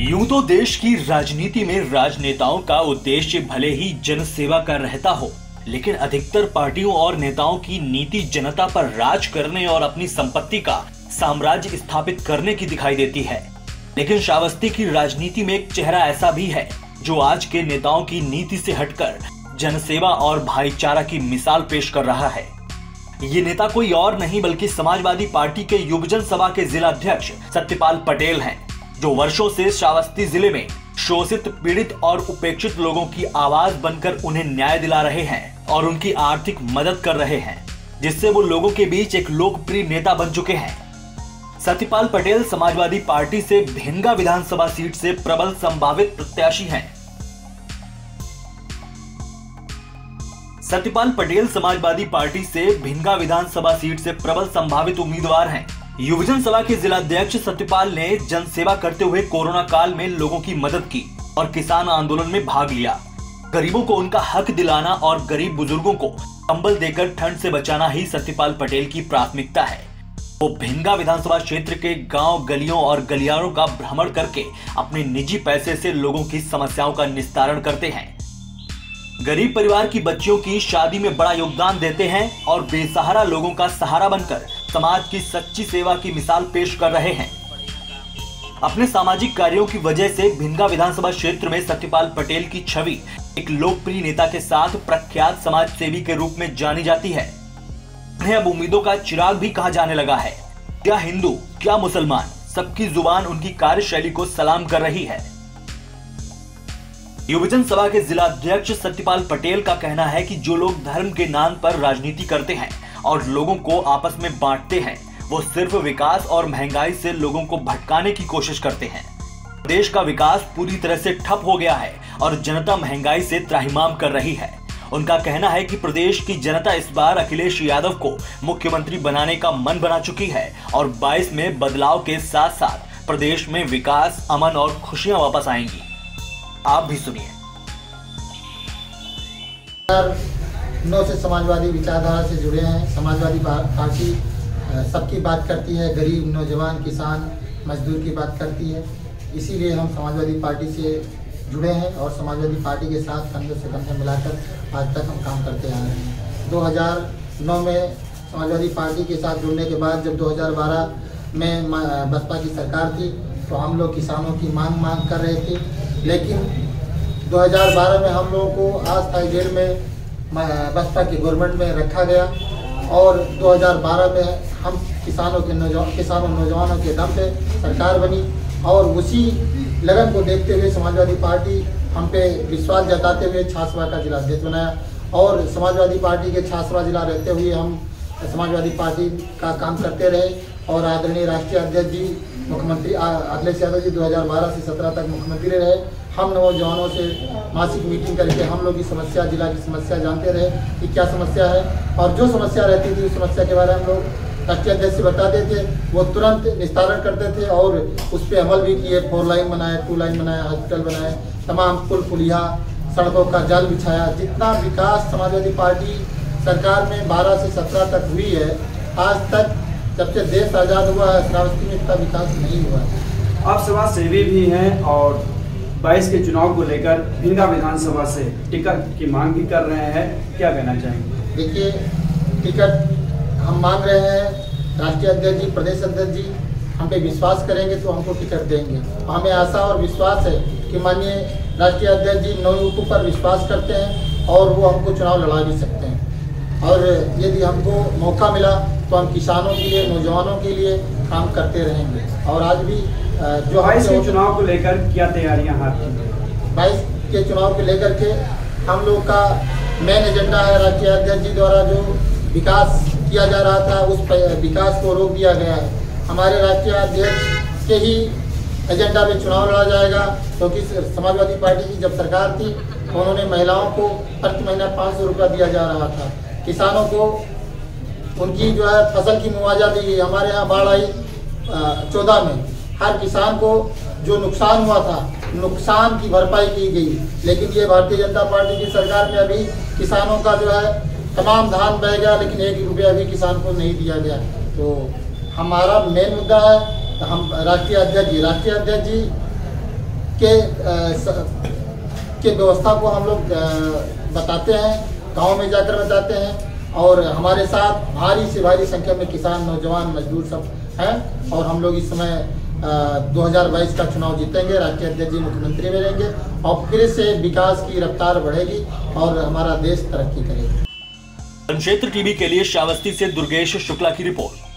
यूं तो देश की राजनीति में राजनेताओं का उद्देश्य भले ही जनसेवा का रहता हो, लेकिन अधिकतर पार्टियों और नेताओं की नीति जनता पर राज करने और अपनी संपत्ति का साम्राज्य स्थापित करने की दिखाई देती है। लेकिन श्रावस्ती की राजनीति में एक चेहरा ऐसा भी है जो आज के नेताओं की नीति से हटकर जनसेवा और भाईचारा की मिसाल पेश कर रहा है। ये नेता कोई और नहीं बल्कि समाजवादी पार्टी के युवजन सभा के जिला अध्यक्ष सत्यपाल पटेल हैं, जो वर्षों से श्रावस्ती जिले में शोषित, पीड़ित और उपेक्षित लोगों की आवाज बनकर उन्हें न्याय दिला रहे हैं और उनकी आर्थिक मदद कर रहे हैं, जिससे वो लोगों के बीच एक लोकप्रिय नेता बन चुके हैं। सत्यपाल पटेल समाजवादी पार्टी से भिनगा विधानसभा सीट से प्रबल संभावित प्रत्याशी हैं। सत्यपाल पटेल समाजवादी पार्टी से भिनगा विधानसभा सीट से प्रबल संभावित उम्मीदवार हैं। युवजन सभा के जिलाध्यक्ष सत्यपाल ने जनसेवा करते हुए कोरोना काल में लोगों की मदद की और किसान आंदोलन में भाग लिया। गरीबों को उनका हक दिलाना और गरीब बुजुर्गों को कंबल देकर ठंड से बचाना ही सत्यपाल पटेल की प्राथमिकता है। वो भिनगा विधानसभा क्षेत्र के गांव, गलियों और गलियारों का भ्रमण करके अपने निजी पैसे से लोगों की समस्याओं का निस्तारण करते हैं। गरीब परिवार की बच्चियों की शादी में बड़ा योगदान देते हैं और बेसहारा लोगों का सहारा बनकर समाज की सच्ची सेवा की मिसाल पेश कर रहे हैं। अपने सामाजिक कार्यों की वजह से भिनगा विधानसभा क्षेत्र में सत्यपाल पटेल की छवि एक लोकप्रिय नेता के साथ प्रख्यात समाज सेवी के रूप में जानी जाती है। उन्हें अब उम्मीदों का चिराग भी कहा जाने लगा है। क्या हिंदू, क्या मुसलमान, सबकी जुबान उनकी कार्यशैली को सलाम कर रही है। युवजन सभा के जिला अध्यक्ष सत्यपाल पटेल का कहना है कि जो लोग धर्म के नाम पर राजनीति करते हैं और लोगों को आपस में बांटते हैं, वो सिर्फ विकास और महंगाई से लोगों को भटकाने की कोशिश करते हैं। देश का विकास पूरी तरह से ठप हो गया है और जनता महंगाई से त्राहिमाम कर रही है। उनका कहना है कि प्रदेश की जनता इस बार अखिलेश यादव को मुख्यमंत्री बनाने का मन बना चुकी है और 22 में बदलाव के साथ साथ प्रदेश में विकास, अमन और खुशियां वापस आएंगी। आप भी सुनिए। 9 से समाजवादी विचारधारा से जुड़े हैं। समाजवादी पार्टी सबकी बात करती है, गरीब, नौजवान, किसान, मजदूर की बात करती है। इसीलिए हम समाजवादी पार्टी से जुड़े हैं और समाजवादी पार्टी के साथ कंधे से कंधे मिलाकर आज तक हम काम करते आ रहे हैं। 2009 में समाजवादी पार्टी के साथ जुड़ने के बाद जब 2012 में बसपा की सरकार थी तो हम लोग किसानों की मांग कर रहे थे, लेकिन 2012 में हम लोगों को आज तक जेल में बसपा की गवर्नमेंट में रखा गया और 2012 में हम नौजवानों के दम पे सरकार बनी और उसी लगन को देखते हुए समाजवादी पार्टी हम पे विश्वास जताते हुए छासवा का जिला अध्यक्ष बनाया और समाजवादी पार्टी के छासवा जिला रहते हुए हम समाजवादी पार्टी का काम करते रहे और आदरणीय राष्ट्रीय अध्यक्ष जी मुख्यमंत्री अखिलेश यादव जी 2012 से 17 तक मुख्यमंत्री रहे। हम नौजवानों से मासिक मीटिंग करके हम लोग की समस्या, जिला की समस्या जानते रहे कि क्या समस्या है और जो समस्या रहती थी उस समस्या के बारे में हम लोग राष्ट्रीय अध्यक्ष से बताते थे, वो तुरंत निस्तारण करते थे और उस पर अमल भी किए। 4 लाइन बनाए, 2 लाइन बनाए, हॉस्पिटल बनाए, तमाम पुल पुलिया, सड़कों का जाल बिछाया। जितना विकास समाजवादी पार्टी सरकार में 12 से 17 तक हुई है, आज तक जब से देश आज़ाद हुआ है श्रावस्ती में इतना विकास नहीं हुआ है। आप समाज सेवी भी हैं और 22 के चुनाव को लेकर भिनगा विधानसभा से टिकट की मांग भी कर रहे हैं, क्या कहना चाहेंगे? देखिए, टिकट हम मांग रहे हैं। राष्ट्रीय अध्यक्ष जी, प्रदेश अध्यक्ष जी हम पे विश्वास करेंगे तो हमको टिकट देंगे। हमें आशा और विश्वास है कि माननीय राष्ट्रीय अध्यक्ष जी नौयुवकों पर विश्वास करते हैं और वो हमको चुनाव लड़ा भी सकते हैं और यदि हमको मौका मिला तो हम किसानों के लिए, नौजवानों के लिए काम करते रहेंगे। और आज भी जो 22 के चुनाव को लेकर क्या तैयारियां हाथ की? 22 के चुनाव को लेकर के हम लोग का मेन एजेंडा है, राष्ट्रीय अध्यक्ष जी द्वारा जो विकास किया जा रहा था उस विकास को रोक दिया गया है। हमारे राष्ट्रीय अध्यक्ष के ही एजेंडा में चुनाव लड़ा जाएगा, क्योंकि समाजवादी पार्टी की जब सरकार थी तो उन्होंने महिलाओं को प्रति महीना 500 रुपया दिया जा रहा था। किसानों को उनकी जो है फसल की मुआवजा दी गई। हमारे यहाँ बाढ़ आई 14 में, हर किसान को जो नुकसान हुआ था नुकसान की भरपाई की गई, लेकिन ये भारतीय जनता पार्टी की सरकार में अभी किसानों का जो है तमाम धान बह गया, लेकिन 1 रुपया भी किसान को नहीं दिया गया। तो हमारा मेन मुद्दा है हम राष्ट्रीय अध्यक्ष जी के व्यवस्था को हम लोग बताते हैं, गांव में जाकर बताते हैं। और हमारे साथ भारी से भारी संख्या में किसान, नौजवान, मजदूर सब हैं। और हम लोग इस समय 2022 का चुनाव जीतेंगे, राष्ट्रीय अध्यक्ष जी मुख्यमंत्री बनेंगे और फिर से विकास की रफ्तार बढ़ेगी और हमारा देश तरक्की करेगा। जनक्षेत्र टीवी के लिए श्रावस्ती से दुर्गेश शुक्ला की रिपोर्ट।